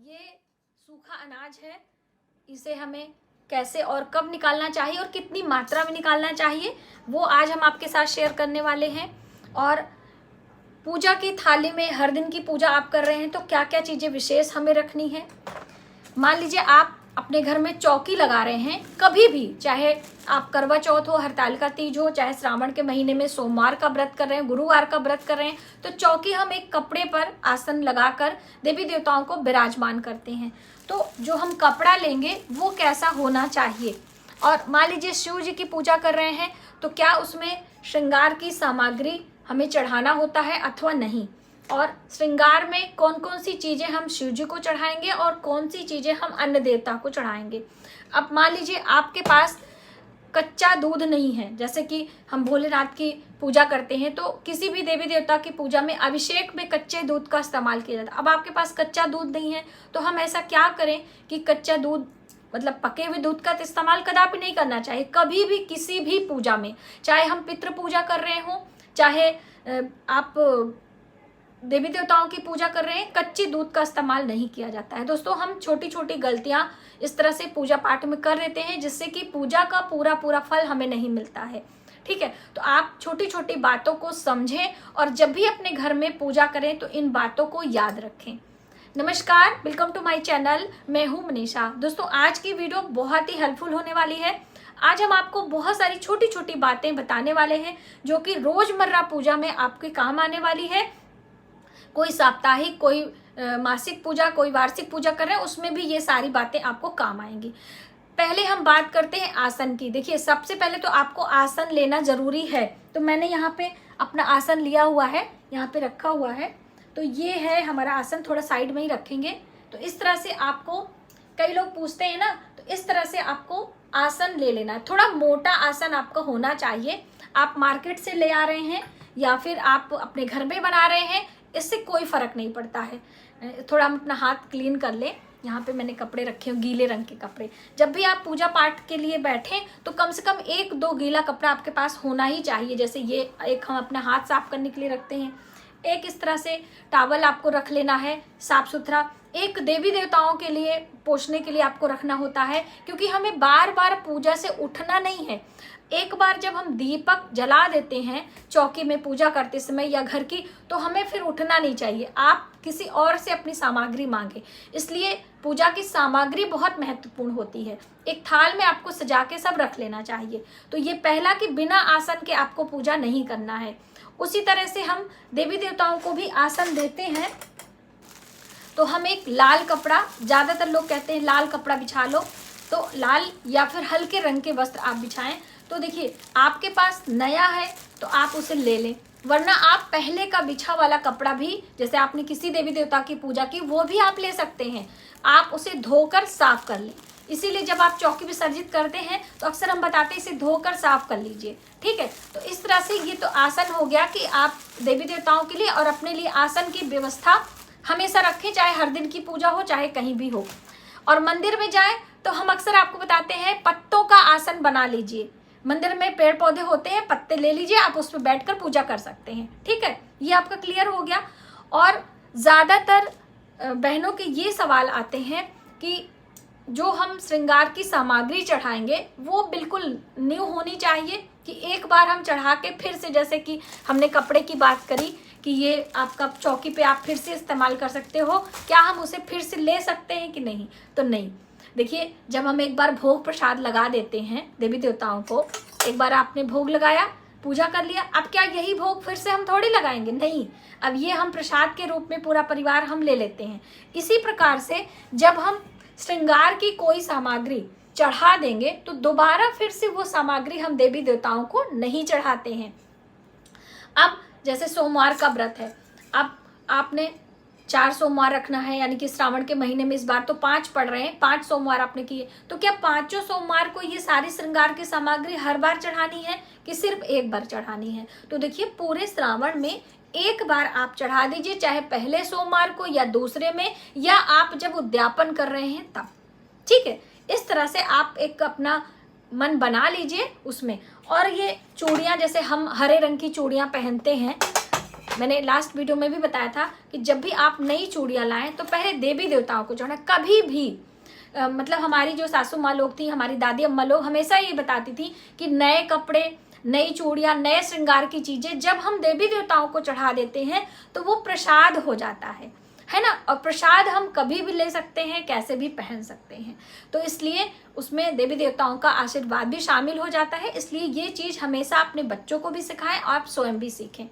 ये सूखा अनाज है, इसे हमें कैसे और कब निकालना चाहिए और कितनी मात्रा में निकालना चाहिए वो आज हम आपके साथ शेयर करने वाले हैं। और पूजा की थाली में हर दिन की पूजा आप कर रहे हैं तो क्या क्या चीज़ें विशेष हमें रखनी है। मान लीजिए आप अपने घर में चौकी लगा रहे हैं, कभी भी, चाहे आप करवा चौथ हो, हरतालिका तीज हो, चाहे श्रावण के महीने में सोमवार का व्रत कर रहे हैं, गुरुवार का व्रत कर रहे हैं, तो चौकी हम एक कपड़े पर आसन लगाकर देवी देवताओं को विराजमान करते हैं। तो जो हम कपड़ा लेंगे वो कैसा होना चाहिए। और मान लीजिए शिव जी की पूजा कर रहे हैं तो क्या उसमें श्रृंगार की सामग्री हमें चढ़ाना होता है अथवा नहीं, और श्रृंगार में कौन कौन सी चीज़ें हम शिव जी को चढ़ाएंगे और कौन सी चीज़ें हम अन्य देवता को चढ़ाएंगे। अब मान लीजिए आपके पास कच्चा दूध नहीं है, जैसे कि हम भोलेनाथ की पूजा करते हैं तो किसी भी देवी देवता की पूजा में अभिषेक में कच्चे दूध का इस्तेमाल किया जाता है। अब आपके पास कच्चा दूध नहीं है तो हम ऐसा क्या करें कि कच्चा दूध मतलब पके हुए दूध का इस्तेमाल कदापि नहीं करना चाहिए कभी भी किसी भी पूजा में। चाहे हम पितृ पूजा कर रहे हों, चाहे आप देवी देवताओं की पूजा कर रहे हैं, कच्चे दूध का इस्तेमाल नहीं किया जाता है। दोस्तों, हम छोटी छोटी गलतियां इस तरह से पूजा पाठ में कर लेते हैं जिससे कि पूजा का पूरा फल हमें नहीं मिलता है। ठीक है, तो आप छोटी छोटी बातों को समझें और जब भी अपने घर में पूजा करें तो इन बातों को याद रखें। नमस्कार, वेलकम टू माय चैनल, मैं हूं मनीषा। दोस्तों, आज की वीडियो बहुत ही हेल्पफुल होने वाली है। आज हम आपको बहुत सारी छोटी छोटी बातें बताने वाले हैं जो कि रोजमर्रा पूजा में आपके काम आने वाली है। कोई साप्ताहिक, कोई मासिक पूजा, कोई वार्षिक पूजा कर रहे हैं, उसमें भी ये सारी बातें आपको काम आएंगी। पहले हम बात करते हैं आसन की। देखिए, सबसे पहले तो आपको आसन लेना जरूरी है। तो मैंने यहाँ पे अपना आसन लिया हुआ है, यहाँ पे रखा हुआ है। तो ये है हमारा आसन, थोड़ा साइड में ही रखेंगे। तो इस तरह से आपको, कई लोग पूछते हैं ना, तो इस तरह से आपको आसन ले लेना है। थोड़ा मोटा आसन आपका होना चाहिए। आप मार्केट से ले आ रहे हैं या फिर आप अपने घर में बना रहे हैं, इससे कोई फर्क नहीं पड़ता है। थोड़ा हम अपना हाथ क्लीन कर लें। यहाँ पे मैंने कपड़े रखे हैं, गीले रंग के कपड़े। जब भी आप पूजा पाठ के लिए बैठें तो कम से कम 1-2 गीला कपड़ा आपके पास होना ही चाहिए। जैसे ये एक हम अपना हाथ साफ करने के लिए रखते हैं, एक इस तरह से टॉवल आपको रख लेना है साफ सुथरा। एक देवी देवताओं के लिए पोंछने के लिए आपको रखना होता है, क्योंकि हमें बार बार पूजा से उठना नहीं है। एक बार जब हम दीपक जला देते हैं चौकी में पूजा करते समय या घर की, तो हमें फिर उठना नहीं चाहिए। आप किसी और से अपनी सामग्री मांगे। इसलिए पूजा की सामग्री बहुत महत्वपूर्ण होती है। एक थाल में आपको सजा के सब रख लेना चाहिए। तो ये पहला कि बिना आसन के आपको पूजा नहीं करना है। उसी तरह से हम देवी देवताओं को भी आसन देते हैं तो हम एक लाल कपड़ा, ज्यादातर लोग कहते हैं लाल कपड़ा बिछा लो, तो लाल या फिर हल्के रंग के वस्त्र आप बिछाएं। तो देखिए, आपके पास नया है तो आप उसे ले लें, वरना आप पहले का बिछा वाला कपड़ा भी, जैसे आपने किसी देवी देवता की पूजा की, वो भी आप ले सकते हैं। आप उसे धोकर साफ कर लें। इसीलिए जब आप चौकी विसर्जित करते हैं तो अक्सर हम बताते हैं इसे धोकर साफ कर लीजिए। ठीक है, तो इस तरह से ये तो आसन हो गया कि आप देवी देवताओं के लिए और अपने लिए आसन की व्यवस्था हमेशा रखें, चाहे हर दिन की पूजा हो चाहे कहीं भी हो। और मंदिर में जाएं तो हम अक्सर आपको बताते हैं पत्तों का आसन बना लीजिए। मंदिर में पेड़ पौधे होते हैं, पत्ते ले लीजिए, आप उस पर बैठकर पूजा कर सकते हैं। ठीक है, ये आपका क्लियर हो गया। और ज्यादातर बहनों के ये सवाल आते हैं कि जो हम श्रृंगार की सामग्री चढ़ाएंगे वो बिल्कुल न्यू होनी चाहिए, कि एक बार हम चढ़ा के फिर से, जैसे कि हमने कपड़े की बात करी कि ये आपका चौकी पे आप फिर से इस्तेमाल कर सकते हो, क्या हम उसे फिर से ले सकते हैं कि नहीं? तो नहीं। देखिए, जब हम एक बार भोग प्रसाद लगा देते हैं देवी देवताओं को, एक बार आपने भोग लगाया, पूजा कर लिया, अब क्या यही भोग फिर से हम थोड़ी लगाएंगे? नहीं, अब ये हम प्रसाद के रूप में पूरा परिवार हम ले लेते हैं। इसी प्रकार से जब हम श्रृंगार की कोई सामग्री चढ़ा देंगे तो दोबारा फिर से वो सामग्री हम देवी देवताओं को नहीं चढ़ाते हैं। अब जैसे सोमवार का व्रत है, अब आपने 4 सोमवार रखना है, यानी कि श्रावण के महीने में इस बार तो 5 पड़ रहे हैं, 5 सोमवार आपने किए, तो क्या 5 सोमवार को ये सारी श्रृंगार की सामग्री हर बार चढ़ानी है कि सिर्फ एक बार चढ़ानी है? तो देखिए, पूरे श्रावण में एक बार आप चढ़ा दीजिए, चाहे पहले सोमवार को या दूसरे में, या आप जब उद्यापन कर रहे हैं तब। ठीक है, इस तरह से आप एक अपना मन बना लीजिए उसमें। और ये चूड़ियां, जैसे हम हरे रंग की चूड़ियां पहनते हैं, मैंने लास्ट वीडियो में भी बताया था कि जब भी आप नई चूड़ियाँ लाएं तो पहले देवी देवताओं को चढ़ाएं। कभी भी मतलब हमारी जो सासू माँ लोग थी, हमारी दादी अम्मा लोग हमेशा ये बताती थी कि नए कपड़े, नई चूड़ियाँ, नए श्रृंगार की चीजें जब हम देवी देवताओं को चढ़ा देते हैं तो वो प्रसाद हो जाता है ना। और प्रसाद हम कभी भी ले सकते हैं, कैसे भी पहन सकते हैं। तो इसलिए उसमें देवी देवताओं का आशीर्वाद भी शामिल हो जाता है। इसलिए ये चीज हमेशा अपने बच्चों को भी सिखाएं और आप स्वयं भी सीखें,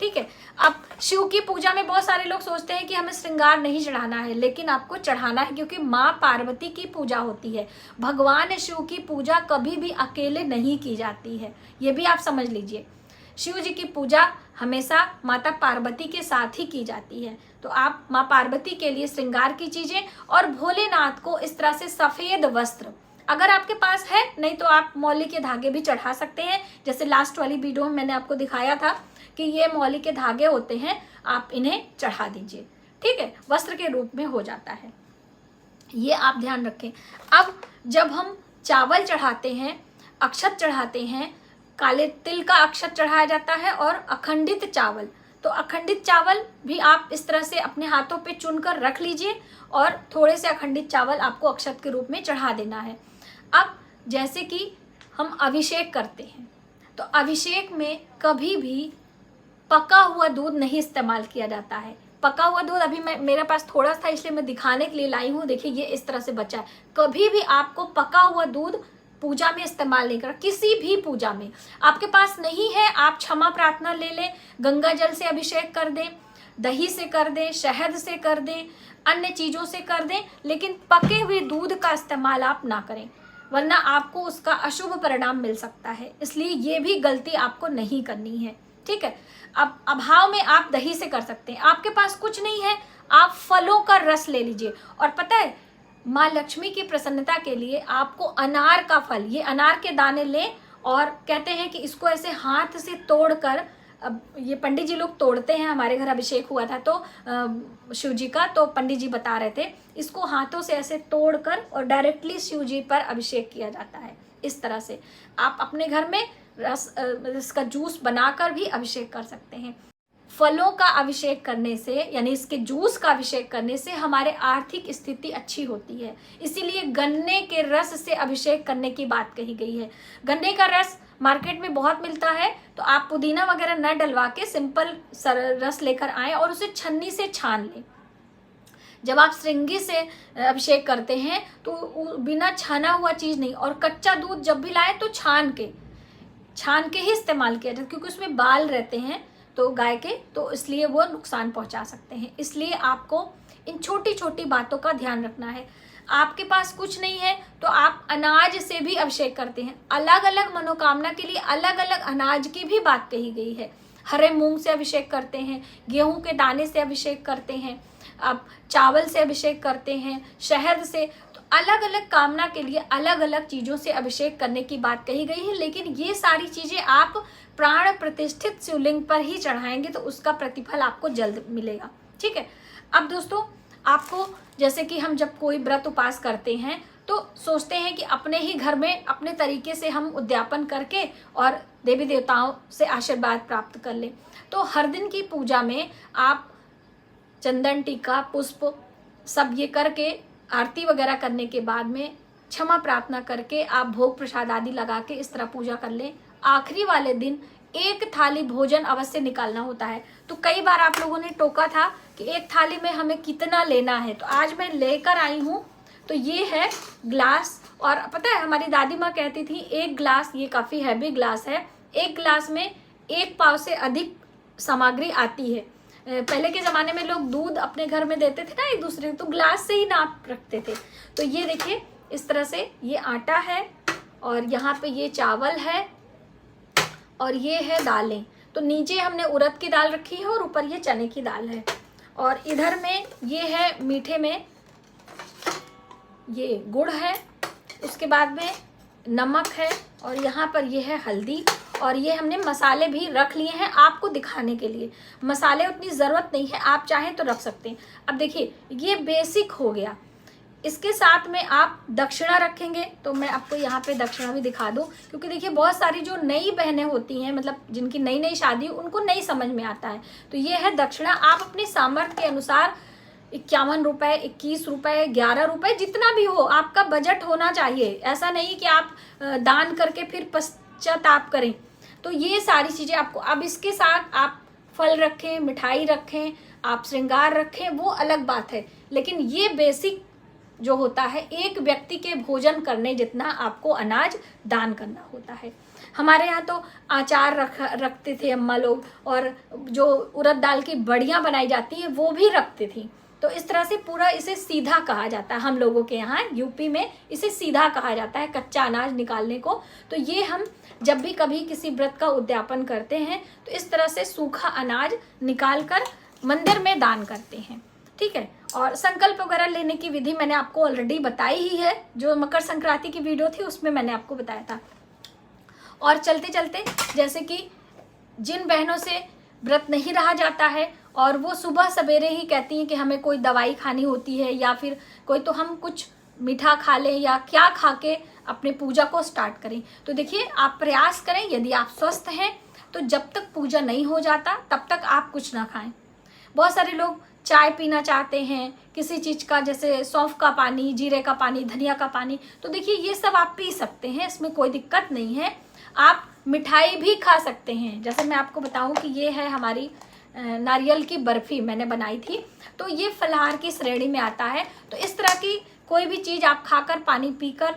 ठीक है। अब शिव की पूजा में बहुत सारे लोग सोचते हैं कि हमें श्रृंगार नहीं चढ़ाना है, लेकिन आपको चढ़ाना है, क्योंकि माँ पार्वती की पूजा होती है। भगवान शिव की पूजा कभी भी अकेले नहीं की जाती है, ये भी आप समझ लीजिए। शिव जी की पूजा हमेशा माता पार्वती के साथ ही की जाती है। तो आप माँ पार्वती के लिए श्रृंगार की चीजें और भोलेनाथ को इस तरह से सफेद वस्त्र, अगर आपके पास है, नहीं तो आप मौली के धागे भी चढ़ा सकते हैं। जैसे लास्ट वाली वीडियो में मैंने आपको दिखाया था कि ये मौली के धागे होते हैं, आप इन्हें चढ़ा दीजिए, ठीक है, वस्त्र के रूप में हो जाता है। ये आप ध्यान रखें। अब जब हम चावल चढ़ाते हैं, अक्षत चढ़ाते हैं, काले तिल का अक्षत चढ़ाया जाता है और अखंडित चावल, तो अखंडित चावल भी आप इस तरह से अपने हाथों पे चुनकर रख लीजिए और थोड़े से अखंडित चावल आपको अक्षत के रूप में चढ़ा देना है। अब जैसे कि हम अभिषेक करते हैं, तो अभिषेक में कभी भी पका हुआ दूध नहीं इस्तेमाल किया जाता है। पका हुआ दूध अभी मेरे पास थोड़ा सा, इसलिए मैं दिखाने के लिए लाई हूँ। देखिए ये इस तरह से बचा है। कभी भी आपको पका हुआ दूध पूजा में इस्तेमाल नहीं करना, किसी भी पूजा में। आपके पास नहीं है, आप क्षमा प्रार्थना ले लें, गंगा जल से अभिषेक कर दें, दही से कर दें, शहद से कर दें, अन्य चीजों से कर दें, लेकिन पके हुए दूध का इस्तेमाल आप ना करें, वरना आपको उसका अशुभ परिणाम मिल सकता है। इसलिए ये भी गलती आपको नहीं करनी है, ठीक है। अब अभाव में आप दही से कर सकते हैं। आपके पास कुछ नहीं है, आप फलों का रस ले लीजिए। और पता है, माँ लक्ष्मी की प्रसन्नता के लिए आपको अनार का फल, ये अनार के दाने लें और कहते हैं कि इसको ऐसे हाथ से तोड़कर, अब ये पंडित जी लोग तोड़ते हैं, हमारे घर अभिषेक हुआ था तो शिव जी का, तो पंडित जी बता रहे थे इसको हाथों से ऐसे तोड़कर और डायरेक्टली शिव जी पर अभिषेक किया जाता है। इस तरह से आप अपने घर में रस, इसका जूस बनाकर भी अभिषेक कर सकते हैं। फलों का अभिषेक करने से, यानी इसके जूस का अभिषेक करने से हमारे आर्थिक स्थिति अच्छी होती है। इसीलिए गन्ने के रस से अभिषेक करने की बात कही गई है। गन्ने का रस मार्केट में बहुत मिलता है, तो आप पुदीना वगैरह न डलवा के सिंपल रस लेकर आए और उसे छन्नी से छान लें। जब आप श्रृंगी से अभिषेक करते हैं तो बिना छाना हुआ चीज नहीं, और कच्चा दूध जब भी लाए तो छान के ही इस्तेमाल किया जाए, क्योंकि उसमें बाल रहते हैं तो गाय के, तो इसलिए वो नुकसान पहुंचा सकते हैं। इसलिए आपको इन छोटी छोटी बातों का ध्यान रखना है। आपके पास कुछ नहीं है तो आप अनाज से भी अभिषेक करते हैं। अलग अलग मनोकामना के लिए अलग अलग अनाज की भी बात कही गई है। हरे मूंग से अभिषेक करते हैं, गेहूं के दाने से अभिषेक करते हैं, आप चावल से अभिषेक करते हैं, शहद से। तो अलग अलग कामना के लिए अलग अलग चीजों से अभिषेक करने की बात कही गई है। लेकिन ये सारी चीजें आप प्राण प्रतिष्ठित शिवलिंग पर ही चढ़ाएंगे तो उसका प्रतिफल आपको जल्द मिलेगा, ठीक है। अब दोस्तों, आपको जैसे कि हम जब कोई व्रत उपास करते हैं तो सोचते हैं कि अपने ही घर में अपने तरीके से हम उद्यापन करके और देवी देवताओं से आशीर्वाद प्राप्त कर लें। तो हर दिन की पूजा में आप चंदन, टीका, पुष्प सब ये करके आरती वगैरह करने के बाद में क्षमा प्रार्थना करके आप भोग प्रसाद आदि लगा के इस तरह पूजा कर लें। आखिरी वाले दिन एक थाली भोजन अवश्य निकालना होता है। तो कई बार आप लोगों ने टोका था कि एक थाली में हमें कितना लेना है, तो आज मैं लेकर आई हूँ। तो ये है ग्लास, और पता है हमारी दादी माँ कहती थी एक ग्लास, ये काफ़ी हैवी ग्लास है, एक ग्लास में 1 पाव से अधिक सामग्री आती है। पहले के ज़माने में लोग दूध अपने घर में देते थे ना एक दूसरे को, तो ग्लास से ही नाप रखते थे। तो ये देखिए इस तरह से ये आटा है और यहाँ पे ये चावल है और ये है दालें। तो नीचे हमने उड़द की दाल रखी है और ऊपर ये चने की दाल है। और इधर में ये है मीठे में ये गुड़ है, उसके बाद में नमक है और यहाँ पर ये है हल्दी, और ये हमने मसाले भी रख लिए हैं आपको दिखाने के लिए। मसाले उतनी ज़रूरत नहीं है, आप चाहें तो रख सकते हैं। अब देखिए ये बेसिक हो गया। इसके साथ में आप दक्षिणा रखेंगे, तो मैं आपको यहाँ पे दक्षिणा भी दिखा दूँ, क्योंकि देखिए बहुत सारी जो नई बहनें होती हैं, मतलब जिनकी नई नई शादी, उनको नहीं समझ में आता है। तो ये है दक्षिणा। आप अपने सामर्थ्य के अनुसार 51 रुपये, 21 रुपये, 11 रुपये, जितना भी हो, आपका बजट होना चाहिए। ऐसा नहीं कि आप दान करके फिर पश्चाताप करें। तो ये सारी चीज़ें आपको, अब इसके साथ आप फल रखें, मिठाई रखें, आप श्रृंगार रखें, वो अलग बात है, लेकिन ये बेसिक जो होता है, एक व्यक्ति के भोजन करने जितना आपको अनाज दान करना होता है। हमारे यहाँ तो अचार रखते थे अम्मा लोग, और जो उड़द दाल की बड़ियाँ बनाई जाती हैं वो भी रखते थी। तो इस तरह से पूरा इसे सीधा कहा जाता है। हम लोगों के यहाँ यूपी में इसे सीधा कहा जाता है, कच्चा अनाज निकालने को। तो ये हम जब भी कभी किसी व्रत का उद्यापन करते हैं तो इस तरह से सूखा अनाज निकाल कर मंदिर में दान करते हैं, ठीक है। और संकल्प वगैरह लेने की विधि मैंने आपको ऑलरेडी बताई ही है, जो मकर संक्रांति की वीडियो थी उसमें मैंने आपको बताया था। और चलते चलते, जैसे कि जिन बहनों से व्रत नहीं रहा जाता है और वो सुबह सवेरे ही कहती हैं कि हमें कोई दवाई खानी होती है, या फिर कोई, तो हम कुछ मीठा खा लें या क्या खा के अपने पूजा को स्टार्ट करें। तो देखिए, आप प्रयास करें, यदि आप स्वस्थ हैं तो जब तक पूजा नहीं हो जाता तब तक आप कुछ ना खाएं। बहुत सारे लोग चाय पीना चाहते हैं किसी चीज़ का, जैसे सौंफ का पानी, जीरे का पानी, धनिया का पानी, तो देखिए ये सब आप पी सकते हैं, इसमें कोई दिक्कत नहीं है। आप मिठाई भी खा सकते हैं। जैसे मैं आपको बताऊं कि ये है हमारी नारियल की बर्फ़ी मैंने बनाई थी, तो ये फलाहार की श्रेणी में आता है। तो इस तरह की कोई भी चीज़ आप खाकर, पानी पीकर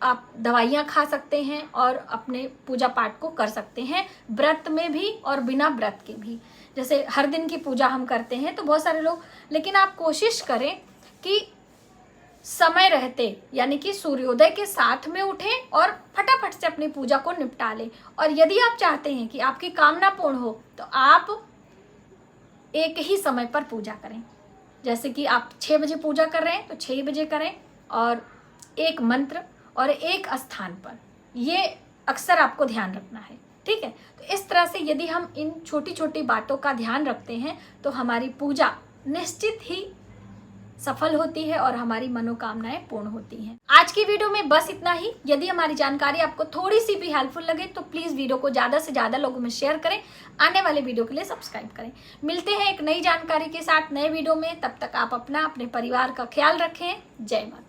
आप दवाइयाँ खा सकते हैं और अपने पूजा पाठ को कर सकते हैं, व्रत में भी और बिना व्रत के भी। जैसे हर दिन की पूजा हम करते हैं तो बहुत सारे लोग, लेकिन आप कोशिश करें कि समय रहते, यानी कि सूर्योदय के साथ में उठें और फटाफट से अपनी पूजा को निपटा लें। और यदि आप चाहते हैं कि आपकी कामना पूर्ण हो तो आप एक ही समय पर पूजा करें। जैसे कि आप 6 बजे पूजा कर रहे हैं तो 6 बजे करें, और एक मंत्र और एक स्थान पर, ये अक्सर आपको ध्यान रखना है, ठीक है। तो इस तरह से यदि हम इन छोटी छोटी बातों का ध्यान रखते हैं तो हमारी पूजा निश्चित ही सफल होती है और हमारी मनोकामनाएं पूर्ण होती हैं। आज की वीडियो में बस इतना ही। यदि हमारी जानकारी आपको थोड़ी सी भी हेल्पफुल लगे तो प्लीज़ वीडियो को ज़्यादा से ज़्यादा लोगों में शेयर करें, आने वाले वीडियो के लिए सब्सक्राइब करें। मिलते हैं एक नई जानकारी के साथ नए वीडियो में, तब तक आप अपना, अपने परिवार का ख्याल रखें। जय माता।